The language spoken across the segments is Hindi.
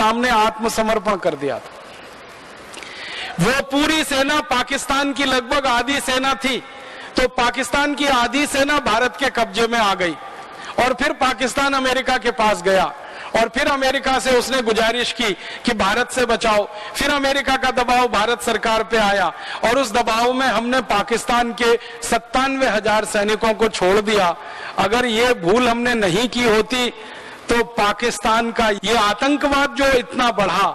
सामने आत्मसमर्पण कर दिया था। वो पूरी सेना पाकिस्तान की लगभग आधी सेना थी, तो पाकिस्तान की आधी सेना भारत के कब्जे में आ गई और फिर पाकिस्तान अमेरिका के पास गया और फिर अमेरिका से उसने गुजारिश की कि भारत से बचाओ। फिर अमेरिका का दबाव भारत सरकार पे आया और उस दबाव में हमने पाकिस्तान के 97,000 सैनिकों को छोड़ दिया। अगर ये भूल हमने नहीं की होती तो पाकिस्तान का ये आतंकवाद जो इतना बढ़ा,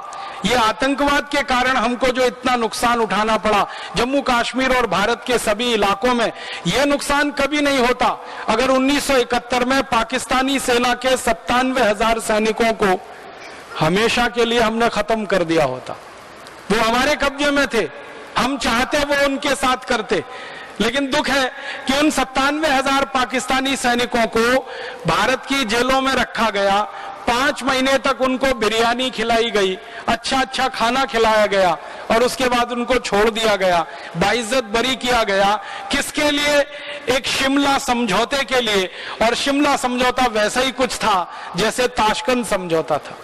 ये आतंकवाद के कारण हमको जो इतना नुकसान उठाना पड़ा जम्मू कश्मीर और भारत के सभी इलाकों में, ये नुकसान कभी नहीं होता अगर 1971 में पाकिस्तानी सेना के 97,000 सैनिकों को हमेशा के लिए हमने खत्म कर दिया होता। वो हमारे कब्जे में थे, हम चाहते वो उनके साथ करते, लेकिन दुख है कि उन 97,000 पाकिस्तानी सैनिकों को भारत की जेलों में रखा गया। 5 महीने तक उनको बिरयानी खिलाई गई, अच्छा अच्छा खाना खिलाया गया और उसके बाद उनको छोड़ दिया गया, बाइज्जत बरी किया गया। किसके लिए? एक शिमला समझौते के लिए। और शिमला समझौता वैसा ही कुछ था जैसे ताशकंद समझौता था।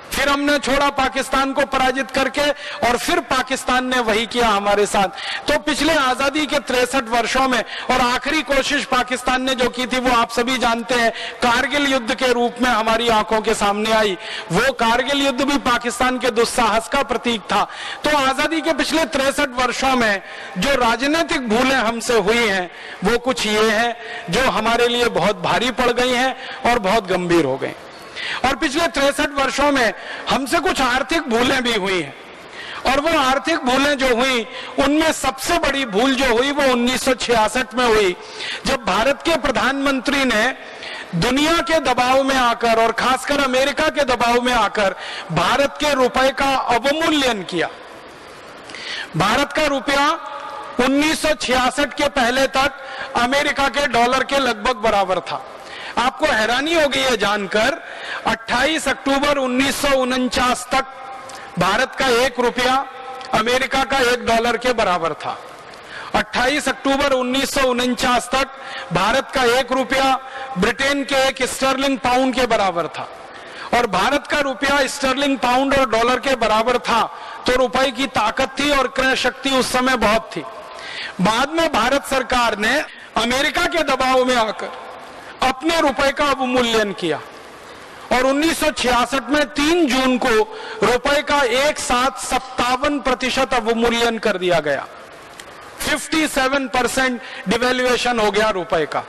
फिर हमने छोड़ा पाकिस्तान को पराजित करके और फिर पाकिस्तान ने वही किया हमारे साथ। तो पिछले आजादी के 63 वर्षों में और आखिरी कोशिश पाकिस्तान ने जो की थी वो आप सभी जानते हैं, कारगिल युद्ध के रूप में हमारी आंखों के सामने आई। वो कारगिल युद्ध भी पाकिस्तान के दुस्साहस का प्रतीक था। तो आजादी के पिछले 63 वर्षों में जो राजनीतिक भूलें हमसे हुई हैं वो कुछ ये है जो हमारे लिए बहुत भारी पड़ गई हैं और बहुत गंभीर हो गई। और पिछले 63 वर्षों में हमसे कुछ आर्थिक भूलें भी हुई हैं और वो आर्थिक भूलें जो हुई उनमें सबसे बड़ी भूल जो हुई वो 1966 में हुई, जब भारत के प्रधानमंत्री ने दुनिया के दबाव में आकर और खासकर अमेरिका के दबाव में आकर भारत के रुपए का अवमूल्यन किया। भारत का रुपया 1966 के पहले तक अमेरिका के डॉलर के लगभग बराबर था। आपको हैरानी होगी यह जानकर 28 अक्टूबर 1949 तक भारत का 1 रुपया अमेरिका का $1 के बराबर था। 28 अक्टूबर 1949 तक भारत का 1 रुपया ब्रिटेन के 1 स्टर्लिंग पाउंड के बराबर था। और भारत का रुपया स्टर्लिंग पाउंड और डॉलर के बराबर था तो रुपए की ताकत थी और क्रय शक्ति उस समय बहुत थी। बाद में भारत सरकार ने अमेरिका के दबाव में आकर अपने रुपए का अवमूल्यन किया और 1966 में 3 जून को रुपए का एक साथ 57% अवमूल्यन कर दिया गया। 57% डिवेल्युएशन हो गया रुपए का।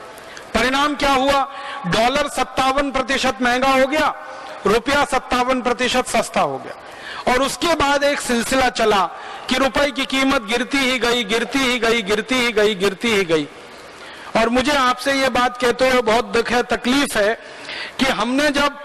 परिणाम क्या हुआ? डॉलर 57% महंगा हो गया, रुपया 57% सस्ता हो गया। और उसके बाद एक सिलसिला चला कि रुपए की कीमत गिरती ही गई, गिरती ही गई, गिरती ही गई, गिरती ही गई। और मुझे आपसे ये बात कहते हुए बहुत दुख है, तकलीफ है कि हमने जब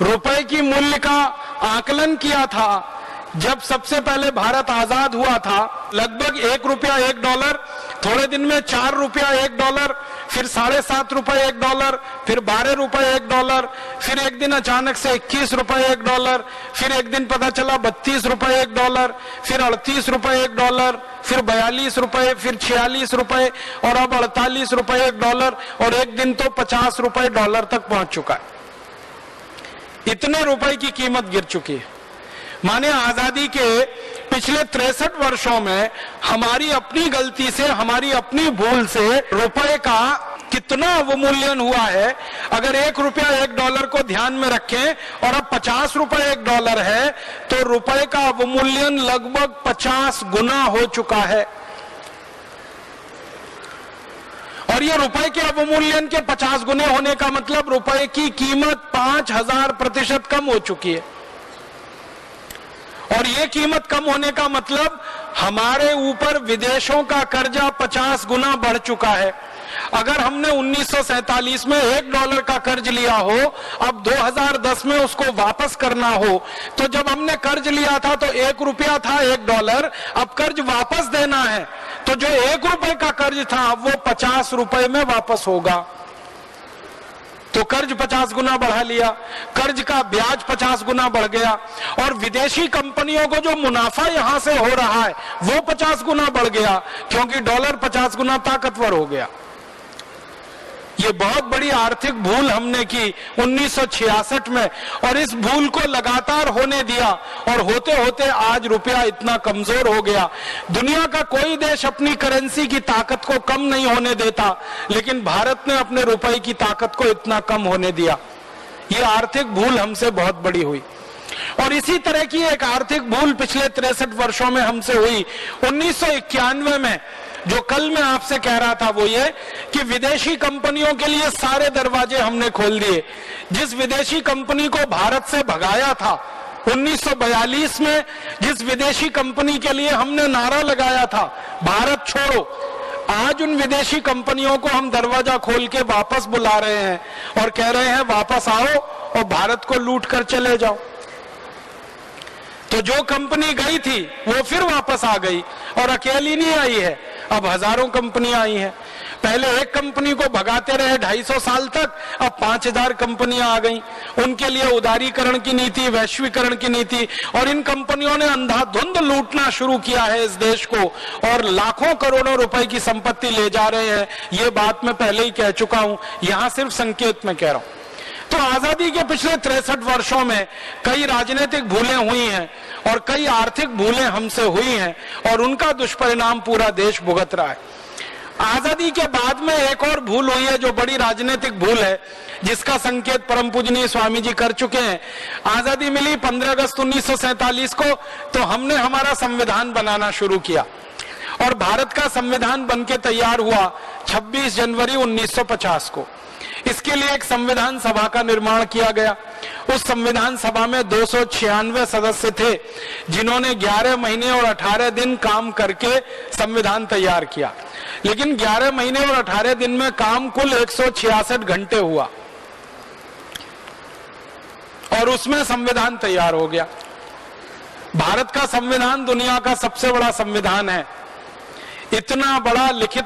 रुपए की मूल्य का आकलन किया था, जब सबसे पहले भारत आजाद हुआ था, लगभग 1 रुपया $1, थोड़े दिन में 4 रुपया $1, फिर 7.5 रुपए $1, फिर 12 रुपए $1, फिर एक दिन अचानक से 21 रुपए $1, फिर एक दिन पता चला 32 रुपए $1, फिर 38 रुपए $1, फिर 42 रुपए, फिर 46 रुपए और अब 48 रुपए $1 और एक दिन तो 50 रुपए $1 तक पहुंच चुका है। इतने रुपए की कीमत गिर चुकी है। माने आजादी के पिछले 63 वर्षों में हमारी अपनी गलती से, हमारी अपनी भूल से रुपए का कितना अवमूल्यन हुआ है। अगर 1 रुपया $1 को ध्यान में रखें और अब 50 रुपए $1 है तो रुपए का अवमूल्यन लगभग 50 गुना हो चुका है। और ये रुपए के अवमूल्यन के 50 गुने होने का मतलब रुपए की कीमत 5000% कम हो चुकी है। और ये कीमत कम होने का मतलब हमारे ऊपर विदेशों का कर्जा 50 गुना बढ़ चुका है। अगर हमने 1947 में $1 का कर्ज लिया हो, अब 2010 में उसको वापस करना हो, तो जब हमने कर्ज लिया था तो 1 रुपया था $1, अब कर्ज वापस देना है तो जो 1 रुपए का कर्ज था वो 50 रुपए में वापस होगा। तो कर्ज 50 गुना बढ़ा लिया, कर्ज का ब्याज 50 गुना बढ़ गया और विदेशी कंपनियों को जो मुनाफा यहां से हो रहा है वो 50 गुना बढ़ गया क्योंकि डॉलर 50 गुना ताकतवर हो गया। ये बहुत बड़ी आर्थिक भूल हमने की 1966 में, और इस भूल को लगातार होने दिया, और होते होते आज रुपया इतना कमजोर हो गया। दुनिया का कोई देश अपनी करेंसी की ताकत को कम नहीं होने देता, लेकिन भारत ने अपने रुपए की ताकत को इतना कम होने दिया। ये आर्थिक भूल हमसे बहुत बड़ी हुई। और इसी तरह की एक आर्थिक भूल पिछले 63 वर्षों में हमसे हुई। 1991 में जो कल मैं आपसे कह रहा था वो ये कि विदेशी कंपनियों के लिए सारे दरवाजे हमने खोल दिए। जिस विदेशी कंपनी को भारत से भगाया था 1942 में, जिस विदेशी कंपनी के लिए हमने नारा लगाया था भारत छोड़ो, आज उन विदेशी कंपनियों को हम दरवाजा खोल के वापस बुला रहे हैं और कह रहे हैं वापस आओ और भारत को लूट कर चले जाओ। तो जो कंपनी गई थी वो फिर वापस आ गई, और अकेली नहीं आई है, अब हजारों कंपनियां आई हैं। पहले एक कंपनी को भगाते रहे 250 साल तक, अब 5000 कंपनियां आ गई। उनके लिए उदारीकरण की नीति, वैश्वीकरण की नीति, और इन कंपनियों ने अंधाधुंध लूटना शुरू किया है इस देश को, और लाखों करोड़ों रुपए की संपत्ति ले जा रहे हैं। ये बात मैं पहले ही कह चुका हूं, यहां सिर्फ संकेत में कह रहा हूं। तो आजादी के पिछले 63 वर्षों में कई राजनीतिक भूलें हुई हैं और कई आर्थिक भूलें हमसे हुई हैं, और उनका दुष्परिणाम पूरा देश भुगत रहा है। आजादी के बाद में एक और भूल हुई है जो बड़ी राजनीतिक भूल है, जिसका संकेत परम पूजनीय स्वामी जी कर चुके हैं। आजादी मिली 15 अगस्त 1947 को, तो हमने हमारा संविधान बनाना शुरू किया, और भारत का संविधान बनके तैयार हुआ 26 जनवरी 1950 को। इसके लिए एक संविधान सभा का निर्माण किया गया। उस संविधान सभा में 296 सदस्य थे, जिन्होंने 11 महीने और 18 दिन काम करके संविधान तैयार किया। लेकिन 11 महीने और 18 दिन में काम कुल 166 घंटे हुआ, और उसमें संविधान तैयार हो गया। भारत का संविधान दुनिया का सबसे बड़ा संविधान है। इतना बड़ा लिखित